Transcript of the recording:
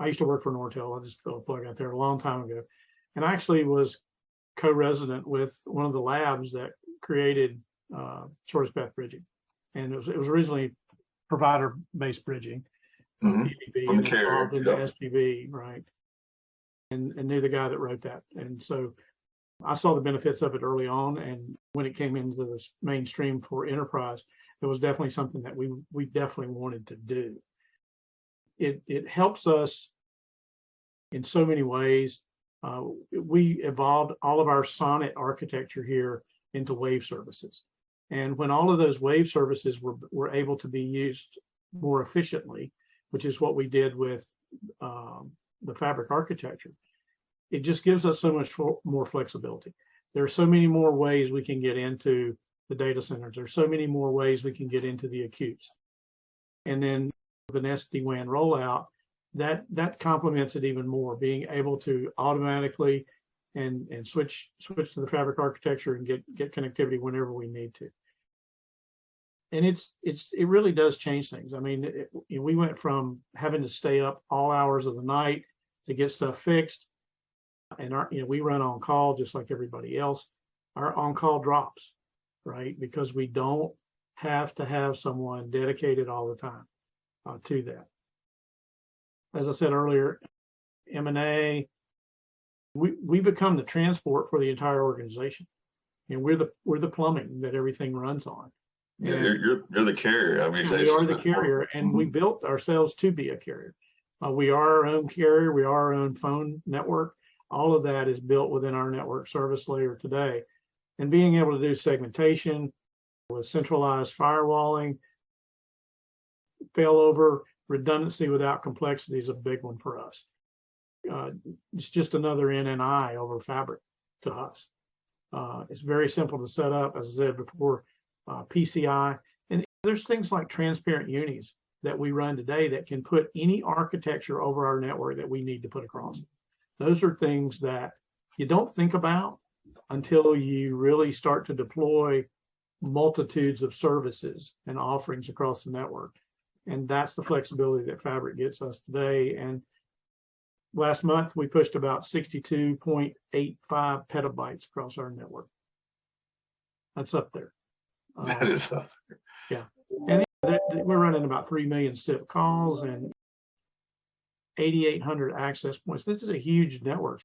I used to work for Nortel. I'll just throw a plug out there a long time ago. And I actually was co-resident with one of the labs that created shortest path bridging. And it was originally provider-based bridging, PBB, From the and carrier, evolved into SPV, right? And knew the guy that wrote that. And so I saw the benefits of it early on. And when it came into the mainstream for enterprise, it was definitely something that we definitely wanted to do. It helps us in so many ways. We evolved all of our SONET architecture here into wave services. And when all of those wave services were able to be used more efficiently, which is what we did with the fabric architecture, it just gives us so much more flexibility. There are so many more ways we can get into the data centers. There's so many more ways we can get into the acutes. And then with an SD-WAN rollout, that complements it even more, being able to automatically and switch to the fabric architecture and get connectivity whenever we need to. And it really does change things. I mean, we went from having to stay up all hours of the night to get stuff fixed, and we run on call just like everybody else. Our on call drops, right? Because we don't have to have someone dedicated all the time to that. As I said earlier, M&A, we become the transport for the entire organization, and we're the plumbing that everything runs on. Yeah, you're the carrier. I mean, we are the carrier, and we built ourselves to be a carrier. We are our own carrier. We are our own phone network. All of that is built within our network service layer today. And being able to do segmentation with centralized firewalling, failover, redundancy without complexity is a big one for us. It's just another NNI over fabric to us. It's very simple to set up, as I said before, PCI. And there's things like transparent unis that we run today that can put any architecture over our network that we need to put across. Those are things that you don't think about until you really start to deploy multitudes of services and offerings across the network. And that's the flexibility that Fabric gets us today. And last month, we pushed about 62.85 petabytes across our network. That's up there. That is up there. Yeah. And we're running about 3 million SIP calls and 8,800 access points. This is a huge network.